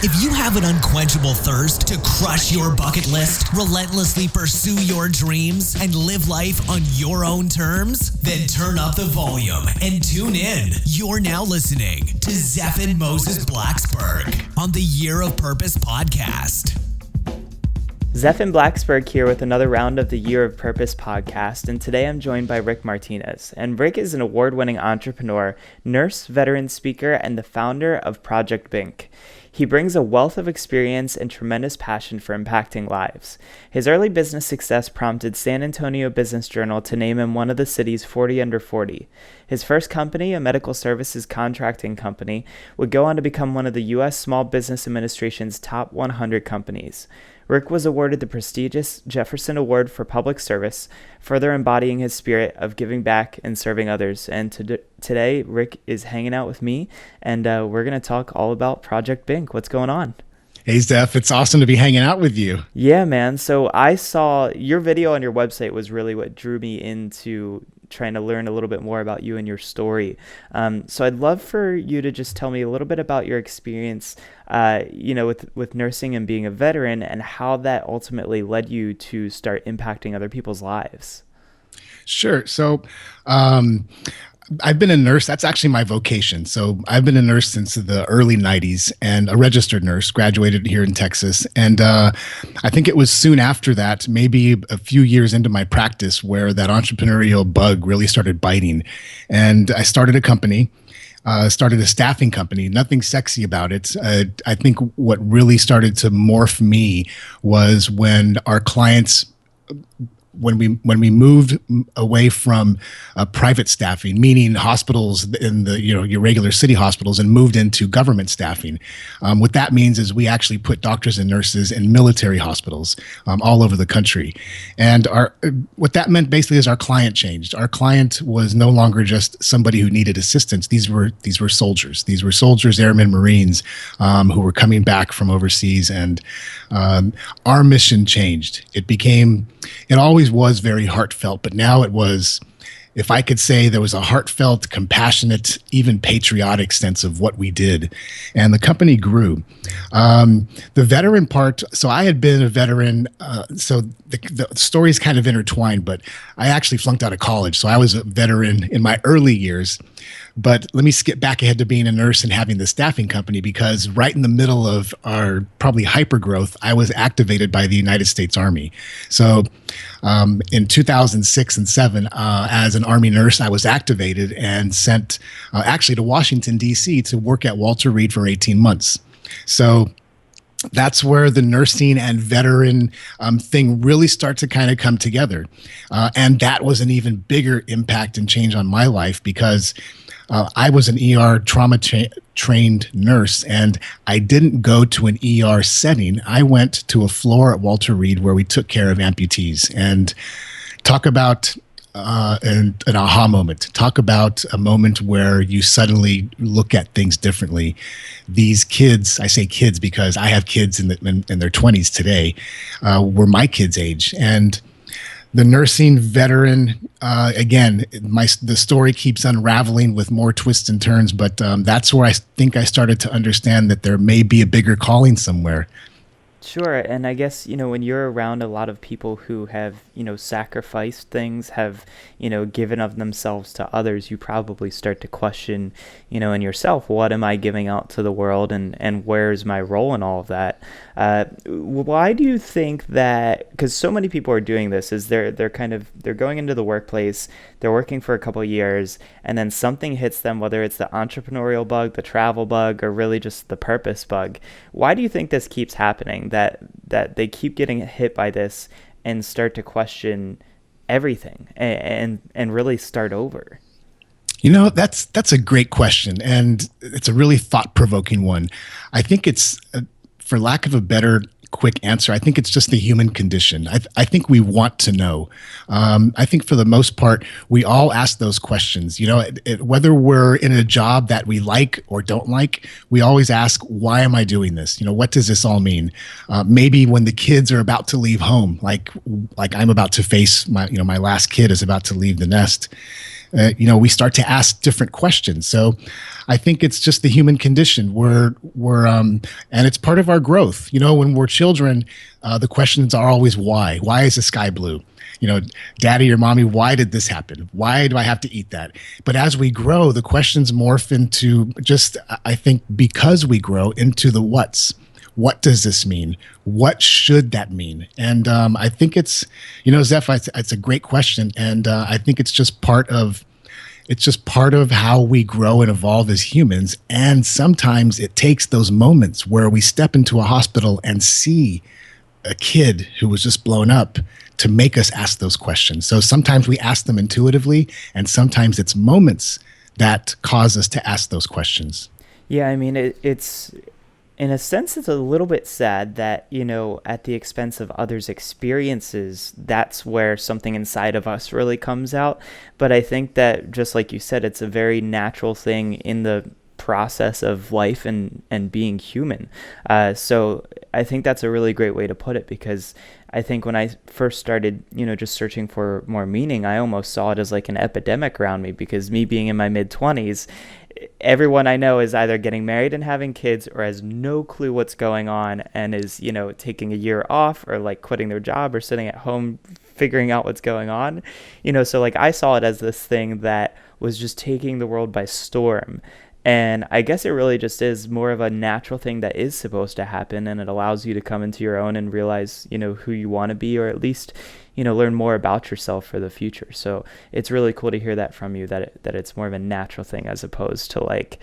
If you have an unquenchable thirst to crush your bucket list, relentlessly pursue your dreams, and live life on your own terms, then turn up the volume and tune in. You're now listening to Zeph and Moses Blacksburg on the Year of Purpose podcast. Zeph and Blacksburg here with another round of the Year of Purpose podcast, and today I'm joined by Rick Martinez. And Rick is an award-winning entrepreneur, nurse, veteran speaker, and the founder of Project BINK. He brings a wealth of experience and tremendous passion for impacting lives. His early business success prompted San Antonio Business Journal to name him one of the city's 40 under 40. His first company, a medical services contracting company, would go on to become one of the U.S. Small Business Administration's top 100 companies. Rick was awarded the prestigious Jefferson Award for public service, further embodying his spirit of giving back and serving others. And today, Rick is hanging out with me, and we're going to talk all about Project BINK. What's going on? Hey, Zeph. It's awesome to be hanging out with you. Yeah, man. So I saw your video on your website was really what drew me into trying to learn a little bit more about you and your story. So I'd love for you to just tell me a little bit about your experience, with nursing and being a veteran, and how that ultimately led you to start impacting other people's lives. Sure. So, I've been a nurse. That's actually my vocation. So I've been a nurse since the early 90s and a registered nurse, graduated here in Texas. And I think it was soon after that, maybe a few years into my practice, where that entrepreneurial bug really started biting. And I started a company. Started a staffing company, nothing sexy about it. I think what really started to morph me was when our clients, when we moved away from private staffing, meaning hospitals in the your regular city hospitals, and moved into government staffing. What that means is we actually put doctors and nurses in military hospitals all over the country. And what that meant basically is our client changed. Our client was no longer just somebody who needed assistance. These were soldiers. These were soldiers, airmen, Marines, who were coming back from overseas, and our mission changed. It always was very heartfelt, but now it was, if I could say, there was a heartfelt, compassionate, even patriotic sense of what we did. And the company grew. The veteran part, so I had been a veteran, so the story's kind of intertwined, but I actually flunked out of college. So I was a veteran in my early years. But let me skip back ahead to being a nurse and having the staffing company, because right in the middle of our probably hyper growth, I was activated by the United States Army. So in 2006 and 2007, as an Army nurse, I was activated and sent actually to Washington, D.C. to work at Walter Reed for 18 months. So that's where the nursing and veteran thing really start to kind of come together. And that was an even bigger impact and change on my life, because I was an ER trauma trained nurse, and I didn't go to an ER setting. I went to a floor at Walter Reed where we took care of amputees. And talk about an aha moment. Talk about a moment where you suddenly look at things differently. These kids, I say kids because I have kids in their 20s today, were my kids' age. And the nursing veteran, again, the story keeps unraveling with more twists and turns, but that's where I think I started to understand that there may be a bigger calling somewhere. Sure. And I guess, when you're around a lot of people who have, sacrificed things, have, given of themselves to others, you probably start to question, in yourself, what am I giving out to the world, and where's my role in all of that? Why do you think that, because so many people are doing this, is they're going into the workplace, they're working for a couple of years, and then something hits them, whether it's the entrepreneurial bug, the travel bug, or really just the purpose bug. Why do you think this keeps happening, that they keep getting hit by this and start to question everything and really start over? That's a great question, and it's a really thought-provoking one. I think it's, for lack of a better quick answer, I think it's just the human condition. I think we want to know. I think for the most part, we all ask those questions. Whether we're in a job that we like or don't like, we always ask, why am I doing this? What does this all mean? Maybe when the kids are about to leave home, like I'm about to face my last kid is about to leave the nest. we start to ask different questions. So I think it's just the human condition. And it's part of our growth. When we're children, the questions are always why. Why is the sky blue? Daddy or mommy, why did this happen? Why do I have to eat that? But as we grow, the questions morph into just, I think, because we grow, into the what's. What does this mean? What should that mean? And I think it's, Zeph, it's a great question. And I think it's just part of how we grow and evolve as humans. And sometimes it takes those moments where we step into a hospital and see a kid who was just blown up to make us ask those questions. So sometimes we ask them intuitively, and sometimes it's moments that cause us to ask those questions. Yeah, I mean, it's in a sense, it's a little bit sad that, at the expense of others' experiences, that's where something inside of us really comes out. But I think that, just like you said, it's a very natural thing in the process of life and being human. So I think that's a really great way to put it, because I think when I first started, just searching for more meaning, I almost saw it as like an epidemic around me, because me being in my mid-20s, everyone I know is either getting married and having kids or has no clue what's going on and is, taking a year off or like quitting their job or sitting at home figuring out what's going on. So like I saw it as this thing that was just taking the world by storm. And I guess it really just is more of a natural thing that is supposed to happen, and it allows you to come into your own and realize, who you want to be, or at least, learn more about yourself for the future. So it's really cool to hear that from you, that it's more of a natural thing as opposed to like,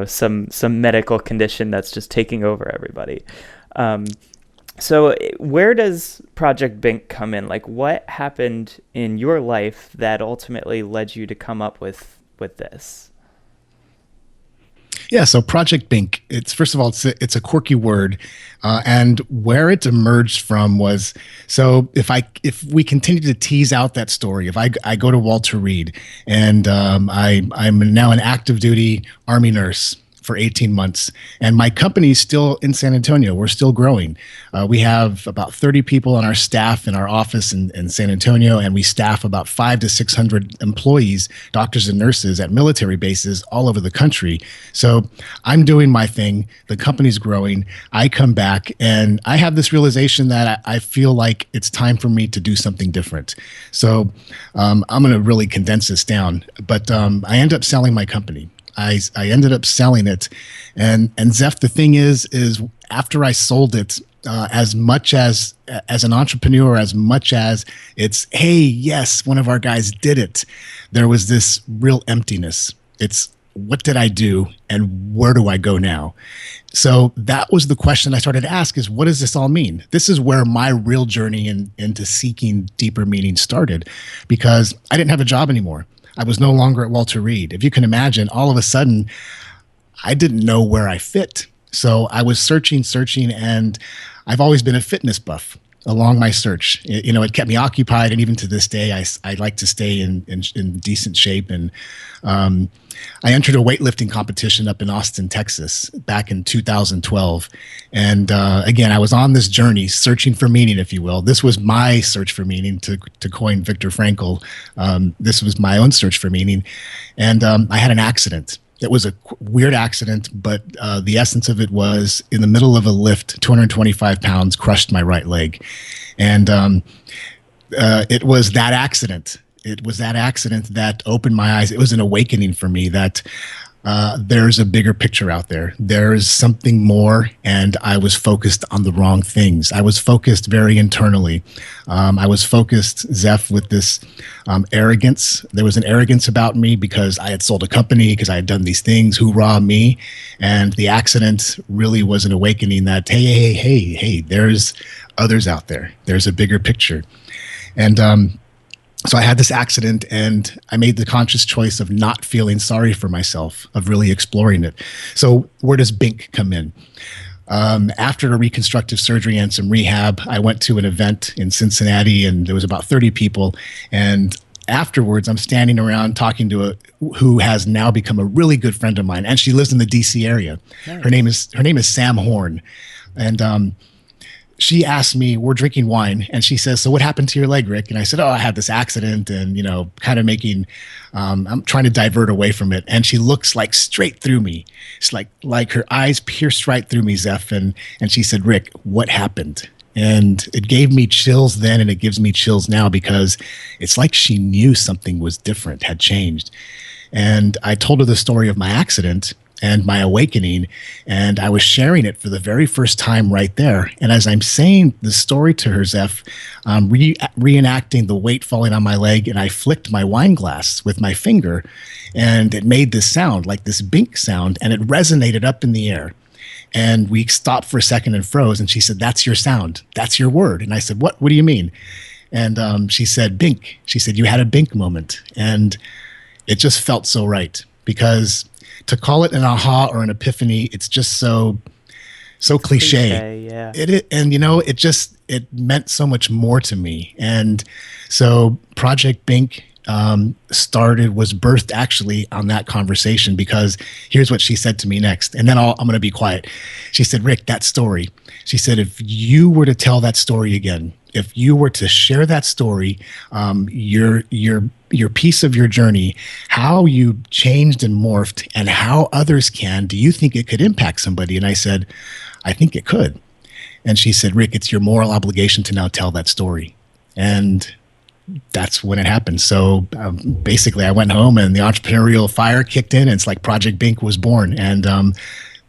some medical condition that's just taking over everybody. So where does Project BINK come in? Like, what happened in your life that ultimately led you to come up with this? Yeah, so Project BINK, first of all, it's a quirky word, and where it emerged from was, so if we continue to tease out that story, if I go to Walter Reed, and I'm now an active duty Army nurse for 18 months, and my company's still in San Antonio. We're still growing. We have about 30 people on our staff in our office in San Antonio, and we staff about 500 to 600 employees, doctors and nurses at military bases all over the country. So I'm doing my thing. The company's growing. I come back, and I have this realization that I feel like it's time for me to do something different. So I'm going to really condense this down, but I end up selling my company. I ended up selling it, and Zeph, the thing is after I sold it, as much as an entrepreneur, as much as it's, hey, yes, one of our guys did it, there was this real emptiness. It's, what did I do, and where do I go now? So that was the question I started to ask, is what does this all mean? This is where my real journey into seeking deeper meaning started, because I didn't have a job anymore. I was no longer at Walter Reed. If you can imagine, all of a sudden, I didn't know where I fit. So I was searching, and I've always been a fitness buff along my search. It kept me occupied, and even to this day, I like to stay in decent shape. And I entered a weightlifting competition up in Austin, Texas, back in 2012. And again, I was on this journey, searching for meaning, if you will. This was my search for meaning, to coin Viktor Frankl. This was my own search for meaning. And I had an accident. It was a weird accident, but the essence of it was, in the middle of a lift, 225 pounds, crushed my right leg. And it was that accident. It was that accident that opened my eyes. It was an awakening for me that there's a bigger picture out there. There is something more, and I was focused on the wrong things. I was focused very internally. I was focused, Zeph, with this arrogance. There was an arrogance about me because I had sold a company, because I had done these things, hoorah, me. And the accident really was an awakening that, hey, there's others out there. There's a bigger picture. And so I had this accident, and I made the conscious choice of not feeling sorry for myself, of really exploring it. So where does BINK come in? After a reconstructive surgery and some rehab, I went to an event in Cincinnati, and there was about 30 people. And afterwards, I'm standing around talking to who has now become a really good friend of mine, and she lives in the DC area. Nice. Her name is Sam Horn. And she asked me, we're drinking wine, and she says, "So what happened to your leg, Rick?" And I said, "Oh, I had this accident," and kind of making, I'm trying to divert away from it. And she looks like straight through me. It's like her eyes pierced right through me, Zeph, and she said, "Rick, what happened?" And it gave me chills then, and it gives me chills now, because it's like she knew something was different, had changed. And I told her the story of my accident and my awakening, and I was sharing it for the very first time right there. And as I'm saying the story to her, Zeph, reenacting the weight falling on my leg, and I flicked my wine glass with my finger, and it made this sound, like this bink sound, and it resonated up in the air. And we stopped for a second and froze, and she said, "That's your sound. That's your word." And I said, What do you mean?" And she said, "Bink." She said, "You had a bink moment." And it just felt so right, because to call it an aha or an epiphany, it's just so cliche. Yeah. And it meant so much more to me. And so Project BINK was birthed actually on that conversation, because here's what she said to me next. And then I'm going to be quiet. She said, "Rick, that story," she said, "if you were to tell that story again, if you were to share that story, your piece of your journey, how you changed and morphed, and how others can, do you think it could impact somebody?" And I said, "I think it could." And she said, "Rick, it's your moral obligation to now tell that story." And that's when it happened. So basically, I went home, and the entrepreneurial fire kicked in, and it's like Project BINK was born. And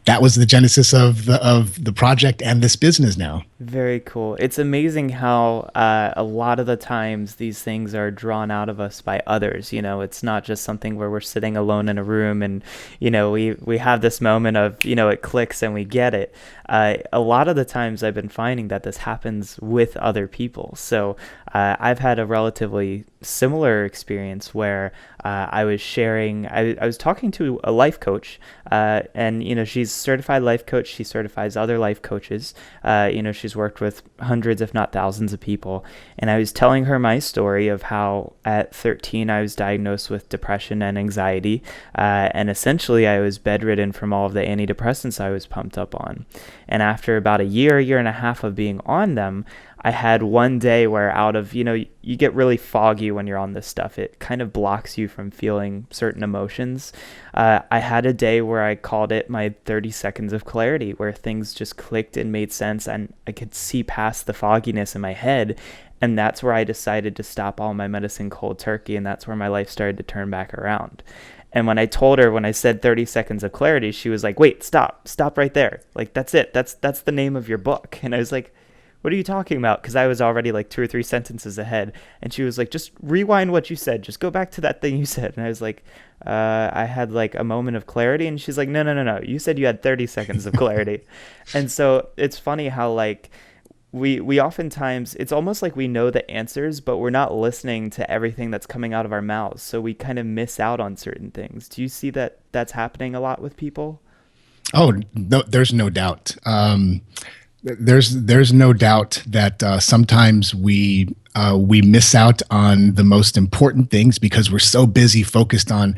that was the genesis of the project and this business now. Very cool. It's amazing how a lot of the times these things are drawn out of us by others. It's not just something where we're sitting alone in a room and, we have this moment of, it clicks and we get it. A lot of the times I've been finding that this happens with other people. So I've had a relatively similar experience where I was talking to a life coach, and, she's a certified life coach. She certifies other life coaches. She's worked with hundreds, if not thousands of people. And I was telling her my story of how at 13, I was diagnosed with depression and anxiety. And essentially I was bedridden from all of the antidepressants I was pumped up on. And after about a year and a half of being on them, I had one day where out of, you get really foggy when you're on this stuff. It kind of blocks you from feeling certain emotions. I had a day where I called it my 30 seconds of clarity, where things just clicked and made sense, and I could see past the fogginess in my head. And that's where I decided to stop all my medicine cold turkey, and that's where my life started to turn back around. And when I told her, when I said 30 seconds of clarity, she was like, "Wait, stop right there. Like, that's it. That's the name of your book." And I was like, "What are you talking about?" Because I was already like 2 or 3 sentences ahead. And she was like, "Just rewind what you said. Just go back to that thing you said." And I was like, I had like a moment of clarity. And she's like, no. You said you had 30 seconds of clarity. And so it's funny how like we oftentimes, it's almost like we know the answers, but we're not listening to everything that's coming out of our mouths. So we kind of miss out on certain things. Do you see that that's happening a lot with people? Oh, no, there's no doubt. There's no doubt that sometimes we miss out on the most important things because we're so busy focused on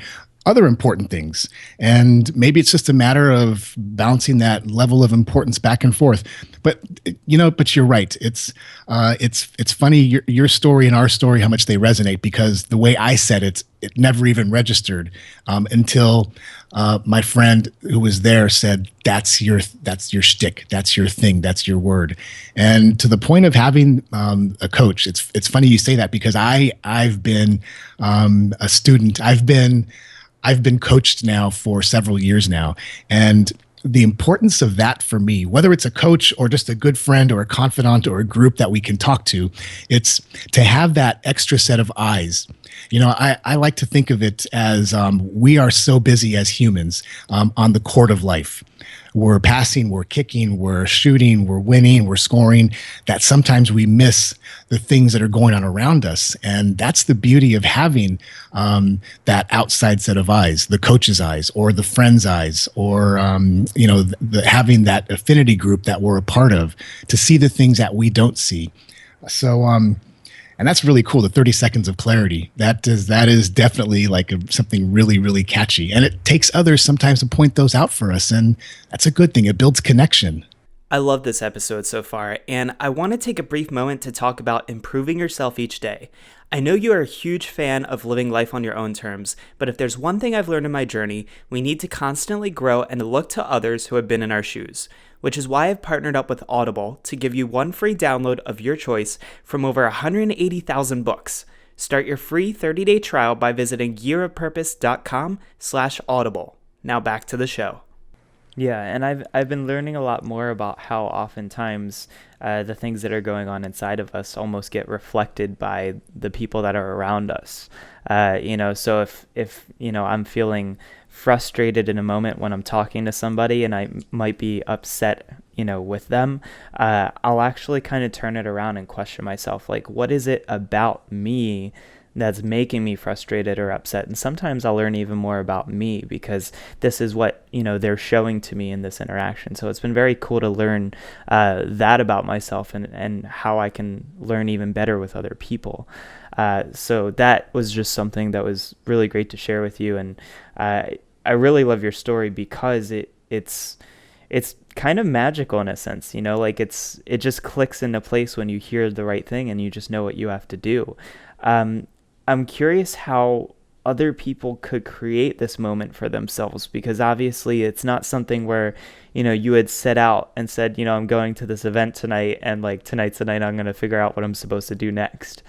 other important things. And maybe it's just a matter of bouncing that level of importance back and forth. But but you're right. It's funny, your story and our story, how much they resonate, because the way I said it never even registered until my friend who was there said, that's your shtick, that's your thing, that's your word. And to the point of having a coach, it's funny you say that, because I've been a student. I've been coached now for several years now, and the importance of that for me, whether it's a coach or just a good friend or a confidant or a group that we can talk to, it's to have that extra set of eyes. I like to think of it as we are so busy as humans on the court of life. We're passing, we're kicking, we're shooting, we're winning, we're scoring, that sometimes we miss the things that are going on around us. And that's the beauty of having that outside set of eyes, the coach's eyes or the friend's eyes, or having that affinity group that we're a part of to see the things that we don't see. So and that's really cool. The 30 seconds of clarity, that is definitely like something really, really catchy. And it takes others sometimes to point those out for us. And that's a good thing. It builds connection. I love this episode so far, and I want to take a brief moment to talk about improving yourself each day. I know you are a huge fan of living life on your own terms, but if there's one thing I've learned in my journey, we need to constantly grow and look to others who have been in our shoes, which is why I've partnered up with Audible to give you one free download of your choice from over 180,000 books. Start your free 30-day trial by visiting yearofpurpose.com/audible. Now back to the show. Yeah, and I've been learning a lot more about how oftentimes the things that are going on inside of us almost get reflected by the people that are around us. So if I'm feeling frustrated in a moment when I'm talking to somebody and I might be upset, with them, I'll actually kind of turn it around and question myself, like, what is it about me that's making me frustrated or upset? And sometimes I'll learn even more about me because this is what, they're showing to me in this interaction. So it's been very cool to learn that about myself and how I can learn even better with other people. So that was just something that was really great to share with you. And I really love your story because it's kind of magical in a sense, it just clicks into place when you hear the right thing and you just know what you have to do. I'm curious how other people could create this moment for themselves, because obviously it's not something where, you had set out and said, I'm going to this event tonight and like tonight's the night I'm going to figure out what I'm supposed to do next.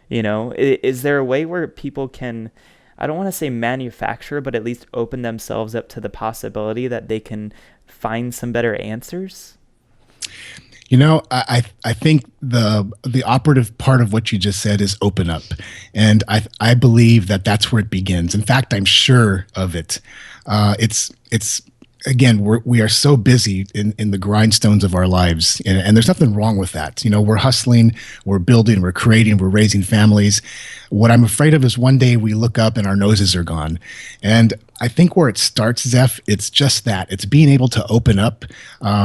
Is there a way where people can, I don't want to say manufacture, but at least open themselves up to the possibility that they can find some better answers? I think the operative part of what you just said is open up. And I believe that that's where it begins. In fact, I'm sure of it. It's again, we are so busy in the grindstones of our lives, and there's nothing wrong with that. We're hustling, we're building, we're creating, we're raising families. What I'm afraid of is one day we look up and our noses are gone. And I think where it starts, Zeph, it's just that. It's being able to open up,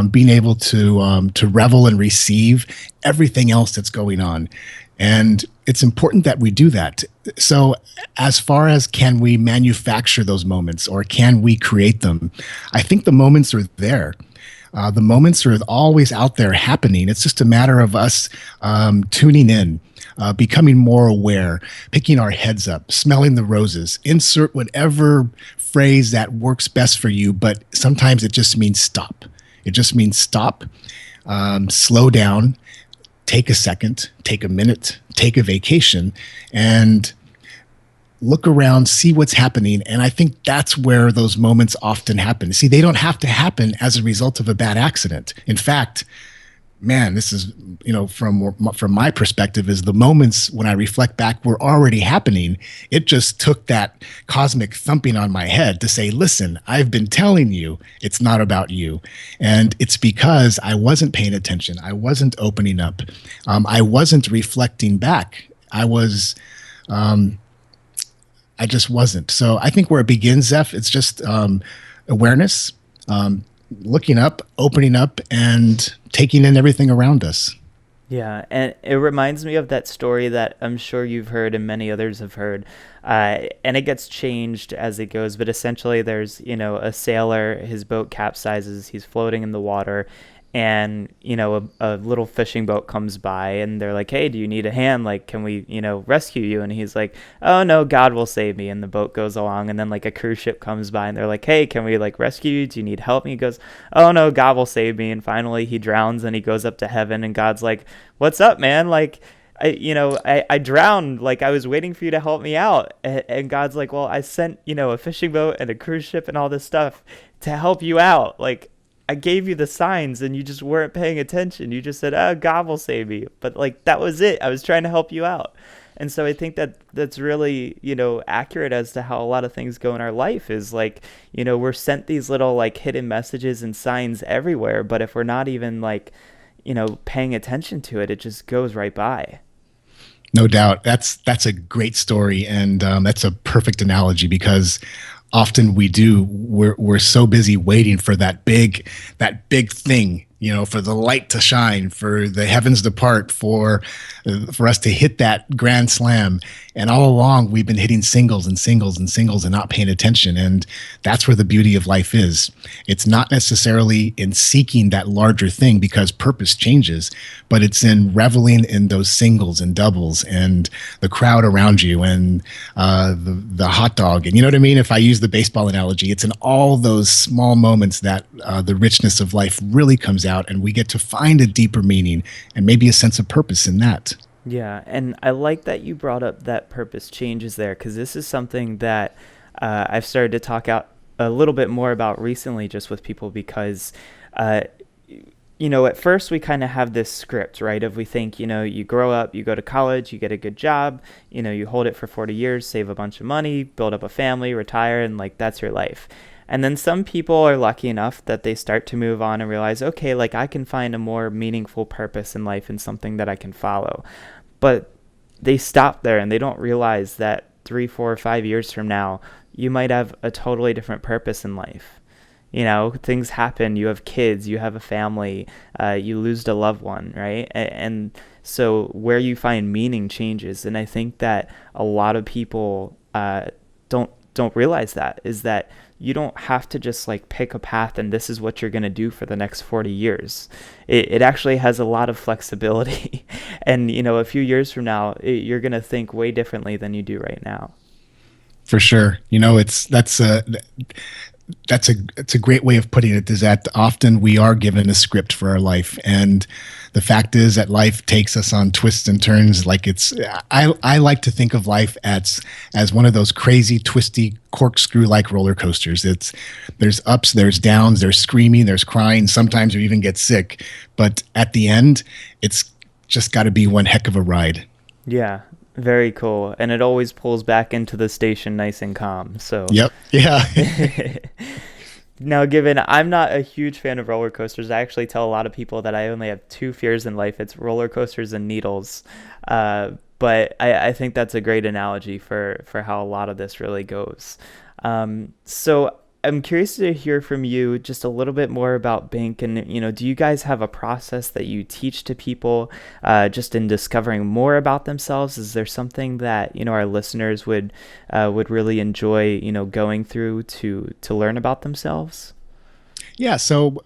being able to revel and receive everything else that's going on. And it's important that we do that. So as far as can we manufacture those moments or can we create them, I think the moments are there. The moments are always out there happening. It's just a matter of us tuning in, becoming more aware, picking our heads up, smelling the roses. Insert whatever phrase that works best for you, but sometimes it just means stop. It just means stop, slow down, take a second, take a minute, take a vacation, and look around, see what's happening. And I think that's where those moments often happen. See, they don't have to happen as a result of a bad accident. In fact, man, this is, from my perspective, is the moments when I reflect back were already happening. It just took that cosmic thumping on my head to say, listen, I've been telling you it's not about you. And it's because I wasn't paying attention. I wasn't opening up. I wasn't reflecting back. I just wasn't. So I think where it begins, Zeph, it's just awareness, looking up, opening up, and taking in everything around us. Yeah, and it reminds me of that story that I'm sure you've heard and many others have heard, and it gets changed as it goes, but essentially there's, a sailor, his boat capsizes, he's floating in the water, and, a little fishing boat comes by, and they're like, hey, do you need a hand? Like, can we, rescue you? And he's like, oh, no, God will save me. And the boat goes along, and then, like, a cruise ship comes by, and they're like, hey, can we, like, rescue you? Do you need help? And he goes, oh, no, God will save me. And finally, he drowns, and he goes up to heaven, and God's like, what's up, man? Like, I drowned. Like, I was waiting for you to help me out. And God's like, well, I sent, a fishing boat and a cruise ship and all this stuff to help you out. Like, I gave you the signs and you just weren't paying attention. You just said, oh, God will save me. But like, that was it. I was trying to help you out. And so I think that that's really, accurate as to how a lot of things go in our life is like, we're sent these little like hidden messages and signs everywhere. But if we're not even like, paying attention to it, it just goes right by. No doubt. That's a great story. And that's a perfect analogy because often we're so busy waiting for that big thing for the light to shine, for the heavens to part, for us to hit that grand slam. And all along, we've been hitting singles and singles and singles and not paying attention. And that's where the beauty of life is. It's not necessarily in seeking that larger thing, because purpose changes, but it's in reveling in those singles and doubles and the crowd around you and the hot dog. And you know what I mean? If I use the baseball analogy, it's in all those small moments that the richness of life really comes out, and we get to find a deeper meaning and maybe a sense of purpose in that. Yeah, and I like that you brought up that purpose changes there, because this is something that I've started to talk out a little bit more about recently just with people, because at first we kind of have this script, right? Of we think, you grow up, you go to college, you get a good job, you hold it for 40 years, save a bunch of money, build up a family, retire, and that's your life. And then some people are lucky enough that they start to move on and realize, okay, I can find a more meaningful purpose in life and something that I can follow. But they stop there and they don't realize that 3, 4, 5 years from now, you might have a totally different purpose in life. Things happen, you have kids, you have a family, you lose a loved one, right? And so where you find meaning changes. And I think that a lot of people don't realize that, is that you don't have to just pick a path and this is what you're going to do for the next 40 years. It actually has a lot of flexibility. And, a few years from now, you're going to think way differently than you do right now. For sure. It's a great way of putting it, is that often we are given a script for our life. And the fact is that life takes us on twists and turns. I like to think of life as one of those crazy, twisty, corkscrew-like roller coasters. There's ups, there's downs, there's screaming, there's crying. Sometimes you even get sick. But at the end, it's just got to be one heck of a ride. Yeah. Very cool. And it always pulls back into the station nice and calm. So yep. Yeah. Now, given I'm not a huge fan of roller coasters, I actually tell a lot of people that I only have 2 fears in life. It's roller coasters and needles. But I think that's a great analogy for how a lot of this really goes. So I'm curious to hear from you just a little bit more about BINK, and do you guys have a process that you teach to people just in discovering more about themselves? Is there something that our listeners would really enjoy going through to learn about themselves? Yeah, so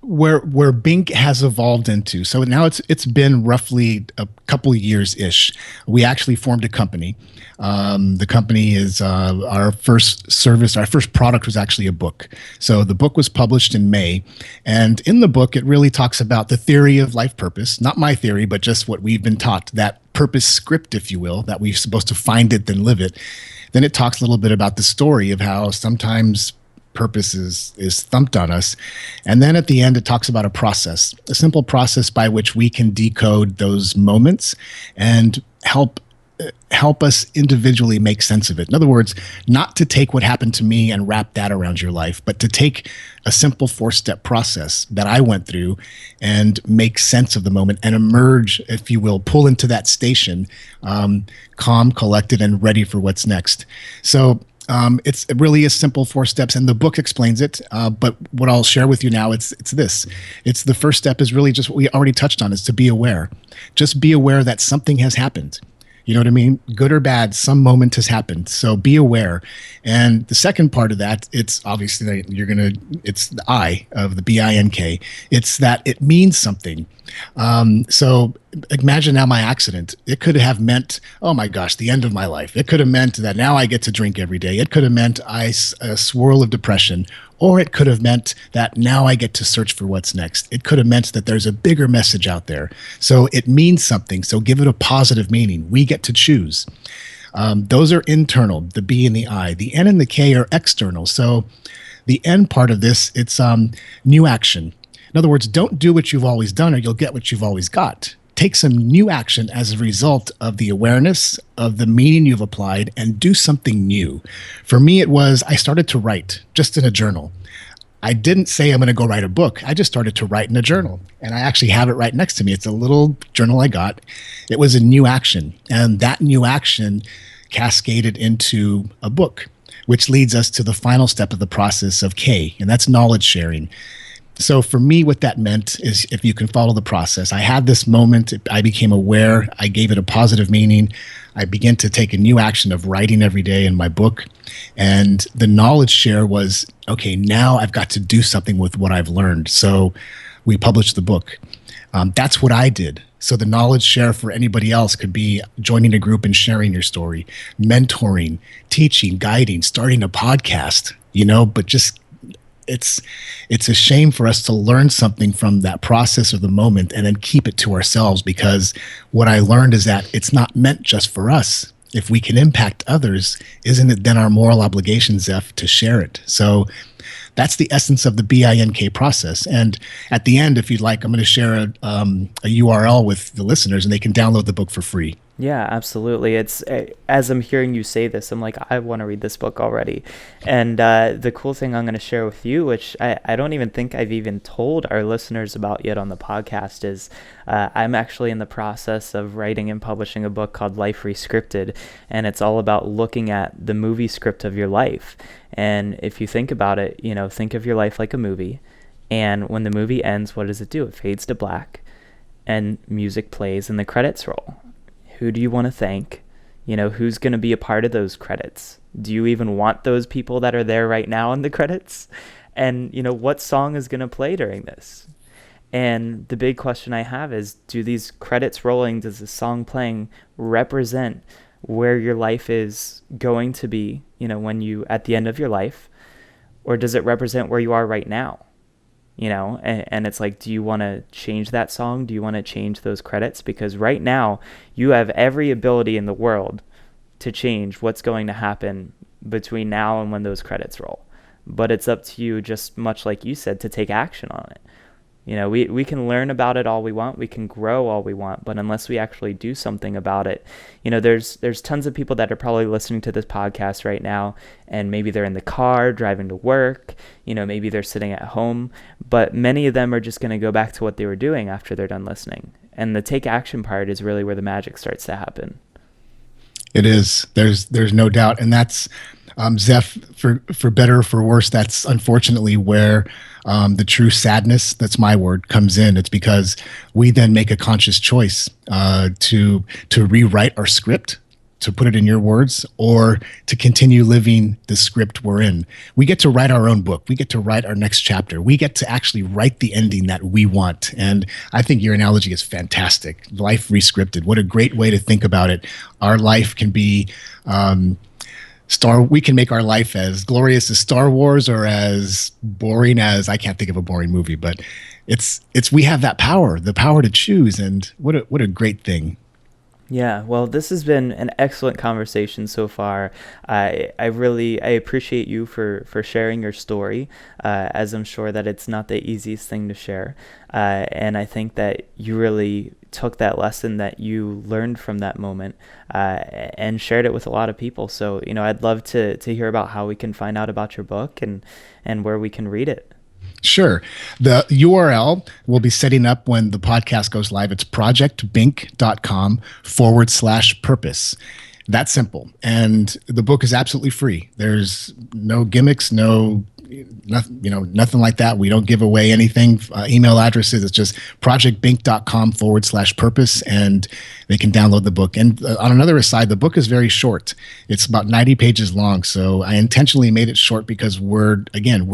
where BINK has evolved into, so now it's been roughly a couple of years-ish. We actually formed a company. The company is our first service, our first product was actually a book. So the book was published in May, and in the book it really talks about the theory of life purpose, not my theory, but just what we've been taught, that purpose script, if you will, that we're supposed to find it, then live it. Then it talks a little bit about the story of how sometimes purpose is thumped on us. And then at the end, it talks about a simple process by which we can decode those moments and help us individually make sense of it. In other words, not to take what happened to me and wrap that around your life, but to take a simple 4-step process that I went through and make sense of the moment and emerge, if you will, pull into that station, calm, collected, and ready for what's next. So it really is simple 4 steps, and the book explains it. But what I'll share with you now, it's this. It's the first step is really just what we already touched on, is to be aware. Just be aware that something has happened. You know what I mean? Good or bad, some moment has happened. So be aware. And the second part of that, it's obviously it's the I of the BINK. It's that it means something. So imagine now my accident. It could have meant, oh my gosh, the end of my life. It could have meant that now I get to drink every day. It could have meant a swirl of depression. Or it could have meant that now I get to search for what's next. It could have meant that there's a bigger message out there. So it means something. So give it a positive meaning. We get to choose. Those are internal, the B and the I. The N and the K are external. So the N part of this, it's new action. In other words, don't do what you've always done or you'll get what you've always got. Take some new action as a result of the awareness of the meaning you've applied and do something new. For me, it was I started to write just in a journal. I didn't say I'm going to go write a book. I just started to write in a journal. And I actually have it right next to me. It's a little journal I got. It was a new action. And that new action cascaded into a book, which leads us to the final step of the process of K, and that's knowledge sharing. So for me, what that meant is, if you can follow the process, I had this moment, I became aware, I gave it a positive meaning. I began to take a new action of writing every day in my book. And the knowledge share was, okay, now I've got to do something with what I've learned. So we published the book. That's what I did. So the knowledge share for anybody else could be joining a group and sharing your story, mentoring, teaching, guiding, starting a podcast, but just it's a shame for us to learn something from that process or the moment and then keep it to ourselves, because what I learned is that it's not meant just for us. If we can impact others, isn't it then our moral obligation, Zeph, to share it? So that's the essence of the BINK process. And at the end, if you'd like, I'm going to share a URL with the listeners, and they can download the book for free. Yeah, absolutely. It's as I'm hearing you say this, I'm like, I want to read this book already. And the cool thing I'm going to share with you, which I don't even think I've even told our listeners about yet on the podcast, is I'm actually in the process of writing and publishing a book called Life Rescripted. And it's all about looking at the movie script of your life. And if you think about it, think of your life like a movie. And when the movie ends, what does it do? It fades to black and music plays and the credits roll. Who do you want to thank? Who's going to be a part of those credits? Do you even want those people that are there right now in the credits? And, what song is going to play during this? And the big question I have is, do these credits rolling, does the song playing represent where your life is going to be, when you, at the end of your life? Or does it represent where you are right now? And it's like, do you want to change that song? Do you want to change those credits? Because right now you have every ability in the world to change what's going to happen between now and when those credits roll. But it's up to you, just much like you said, to take action on it. We can learn about it all we want. We can grow all we want. But unless we actually do something about it, there's tons of people that are probably listening to this podcast right now, and maybe they're in the car driving to work, maybe they're sitting at home, but many of them are just going to go back to what they were doing after they're done listening. And the take action part is really where the magic starts to happen. It is. There's no doubt. And that's, Zeph, for better or for worse, that's unfortunately where the true sadness, that's my word, comes in. It's because we then make a conscious choice to rewrite our script, to put it in your words, or to continue living the script we're in. We get to write our own book. We get to write our next chapter. We get to actually write the ending that we want. And I think your analogy is fantastic. Life rescripted. What a great way to think about it. Our life can be we can make our life as glorious as Star Wars, or as boring as, I can't think of a boring movie, but we have that power, the power to choose. And what a great thing. Yeah, well, this has been an excellent conversation so far. I appreciate you for sharing your story, as I'm sure that it's not the easiest thing to share. And I think that you really took that lesson that you learned from that moment and shared it with a lot of people. So, I'd love to hear about how we can find out about your book and where we can read it. Sure. The URL we'll be setting up when the podcast goes live. It's projectbink.com/purpose. That's simple. And the book is absolutely free. There's no gimmicks, nothing like that. We don't give away anything. Email addresses. It's just projectbink.com/purpose, and they can download the book. And on another aside, the book is very short. It's about 90 pages long. So I intentionally made it short because we're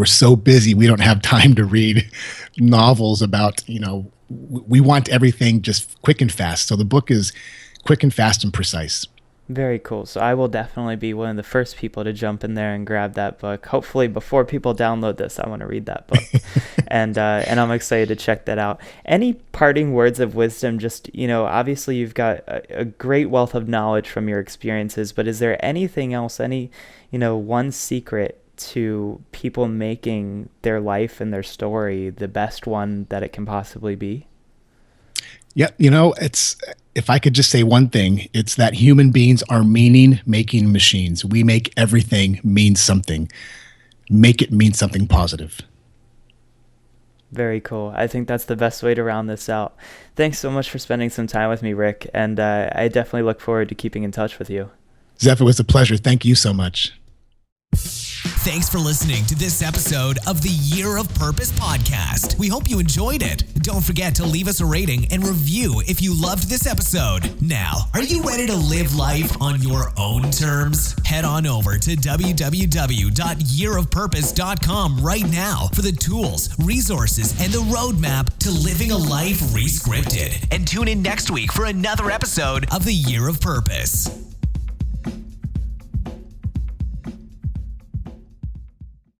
so busy. We don't have time to read novels about, we want everything just quick and fast. So the book is quick and fast and precise. Very cool. So I will definitely be one of the first people to jump in there and grab that book. Hopefully before people download this, I want to read that book. and I'm excited to check that out. Any parting words of wisdom? Just, obviously you've got a great wealth of knowledge from your experiences, but is there anything else, one secret to people making their life and their story the best one that it can possibly be? Yeah, if I could just say one thing, it's that human beings are meaning-making machines. We make everything mean something. Make it mean something positive. Very cool. I think that's the best way to round this out. Thanks so much for spending some time with me, Rick, and I definitely look forward to keeping in touch with you. Zeph, it was a pleasure. Thank you so much. Thanks for listening to this episode of the Year of Purpose podcast. We hope you enjoyed it. Don't forget to leave us a rating and review if you loved this episode. Now, are you ready to live life on your own terms? Head on over to www.yearofpurpose.com right now for the tools, resources, and the roadmap to living a life re-scripted. And tune in next week for another episode of the Year of Purpose.